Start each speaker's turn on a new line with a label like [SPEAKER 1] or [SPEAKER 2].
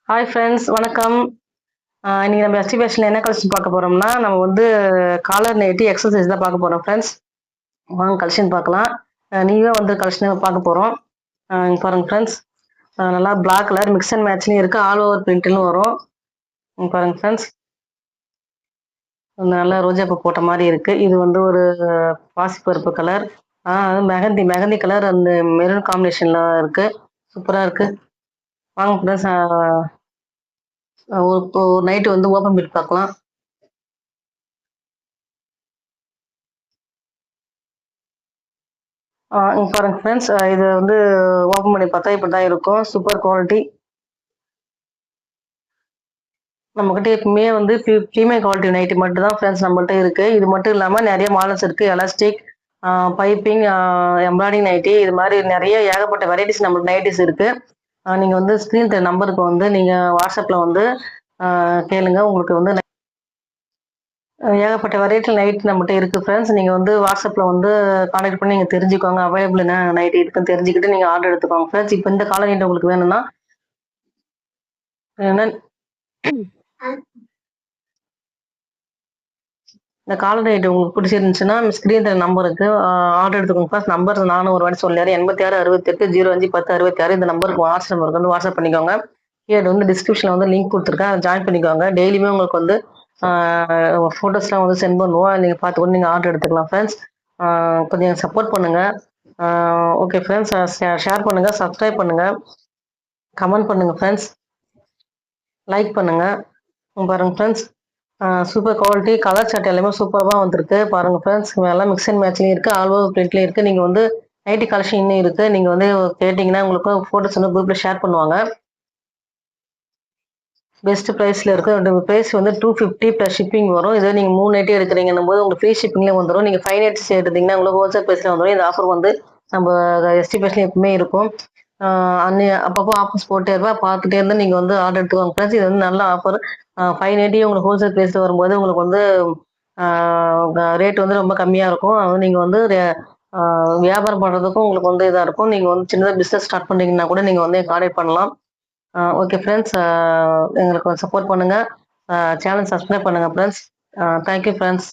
[SPEAKER 1] Hi friends, வணக்கம். இன்னைக்கு நம்ம எஸ்டி ஃபேஷன்ல என்ன கலெக்ஷன் பார்க்க போறோம்னா, நம்ம வந்து காலர் நைட்டி எக்ஸர்சைஸ் தான் பார்க்க போறோம் ஃப்ரெண்ட்ஸ். வாங்க கலெக்ஷன் பார்க்கலாம். நியூவா வந்து கலெக்ஷன் பார்க்க போறோம். இங்க பாருங்க ஃப்ரெண்ட்ஸ். நல்லா பிளாக் கலர் மிக்ஸ் அண்ட் மேட்ச்லயும் இருக்கு. ஆல் ஓவர் பிரிண்ட்லும் வரும். இங்க பாருங்க ஃப்ரெண்ட்ஸ். நல்லா ரோஜா பூ போட்ட மாதிரி இருக்கு. இது வந்து ஒரு பாசிப்பருப்பு கலர். அது மெஹந்தி மெஹந்தி கலர் அந்த மெரூன் காம்பினேஷன்ல இருக்கு. சூப்பரா இருக்கு. வாங்க ஃப்ரெண்ட்ஸ். ஒரு நைட்டு வந்து ஓப்பன் பிட் பார்க்கலாம். இங்க பாருங்க ஃப்ரெண்ட்ஸ். இது வந்து ஓப்பன் பண்ணி பார்த்தா இப்படி தான் இருக்கும். Super quality. நம்மகிட்ட எப்பவுமே வந்து ஃபீமேல் குவாலிட்டி நைட்டி மட்டும் தான் ஃப்ரெண்ட்ஸ் நம்மள்ட்ட இருக்கு. இது மட்டும் இல்லாம நிறைய மாடல்ஸ் இருக்கு. எலாஸ்டிக், பைப்பிங், எம்ப்ராய்டிங் நைட்டி இது மாதிரி நிறைய ஏகப்பட்ட வெரைட்டிஸ் நம்மளுக்கு நைட்டிஸ் இருக்கு. நீங்க வந்து ஸ்க்ரீன் நம்பருக்கு வந்து நீங்க வாட்ஸ்அப்ல வந்து கேளுங்க. உங்களுக்கு வந்து ஏகப்பட்ட வெரைட்டி நைட் நம்மகிட்ட இருக்கு ஃப்ரெண்ட்ஸ். நீங்க வந்து வாட்ஸ்அப்ல வந்து கான்டாக்ட் பண்ணி நீங்க தெரிஞ்சுக்கோங்க. அவைலபிள் என்ன நைட் இருக்குன்னு தெரிஞ்சுக்கிட்டு நீங்க ஆர்டர் எடுத்துக்கோங்க ஃப்ரெண்ட்ஸ். இப்போ இந்த காலர் நைட் உங்களுக்கு வேணும்னா என்ன இந்த காலர் நைட் உங்களுக்கு பிடிச்சிருந்துச்சுன்னா ஸ்க்ரீன் நம்பருக்கு ஆர்டர் எடுத்துக்கோங்க ஃப்ரெண்ட்ஸ். நம்பர் நானும் ஒரு வாட்டி சொல்லிடுறேன். 86 68 05 10 66 இந்த நம்பருக்கு வாட்ஸ்அப் நம்பருக்கு வந்து வாட்ஸ்அப் பண்ணிக்கோங்க. கீழே வந்து டிஸ்கிரிப்ஷன்ல வந்து லிங்க் கொடுத்துருக்கேன். அதை ஜாயின் பண்ணிக்கோங்க. டெய்லியுமே உங்களுக்கு வந்து ஃபோட்டோஸ்லாம் வந்து சென்ட் பண்ணுவோம். நீங்க பார்த்து கூட நீங்க ஆர்டர் எடுத்துக்கலாம் ஃப்ரெண்ட்ஸ். கொஞ்சம் சப்போர்ட் பண்ணுங்க. Okay friends. ஷேர் பண்ணுங்க, சப்ஸ்கிரைப் பண்ணுங்க, கமெண்ட் பண்ணுங்க ஃப்ரெண்ட்ஸ், லைக் பண்ணுங்க. பாருங்க friends. Super quality colour chart எல்லாமே சூப்பராக வந்திருக்கு. பாருங்க ஃப்ரெண்ட்ஸ். எல்லாம் மிக்ஸ் அண்ட் மேட்ச்லையும் இருக்கு. ஆல் ஓவர் பிரிண்ட்லையும் இருக்கு. நீங்க வந்து நைட்டி கலெக்ஷன் இன்னும் இருக்கு. நீங்க வந்து கேட்டீங்கன்னா உங்களுக்கு ஃபோட்டோஸ் வந்து குரூப்ல ஷேர் பண்ணுவாங்க. பெஸ்ட் ப்ரைஸ்ல இருக்கு. ப்ரைஸ் வந்து 250 ப்ளஸ் ஷிப்பிங் வரும். இதே நீங்க 3 நைட்டி எடுக்கிறீங்கன்னும் போது உங்களுக்கு ஃப்ரீ ஷிப்பிங்ல வந்துடும். நீங்க 5 நைட்ஸ் எடுத்தீங்கன்னா உங்களுக்கு ஹோல்சேல் ப்ரைஸ்ல வந்துடும். இந்த ஆஃபர் வந்து நம்ம எஸ்டி ஃபேஷன்ல எப்பவுமே இருக்கும். அப்பப்போ ஆஃபர்ஸ் போட்டே இருப்பா. பார்த்துட்டே இருந்தா நீங்க வந்து ஆர்டர் எடுத்துக்கோங்க ஃப்ரெண்ட்ஸ். இது வந்து நல்ல ஆஃபர். 5 நைட்டி உங்களுக்கு ஹோல்சேல் ப்ரைஸ்ல வரும்போது உங்களுக்கு வந்து ரேட் வந்து ரொம்ப கம்மியா இருக்கும். அது நீங்க வந்து வியாபாரம் பண்றதுக்கும் உங்களுக்கு வந்து இதா இருக்கும். நீங்க வந்து சின்னதா பிசினஸ் ஸ்டார்ட் பண்றீங்கன்னா கூட நீங்க வந்து கான்டாக்ட் பண்ணலாம். Okay friends. எங்களுக்கு சப்போர்ட் பண்ணுங்க. சேனல் சப்ஸ்கிரைப் பண்ணுங்க ஃப்ரெண்ட்ஸ். Thank you friends.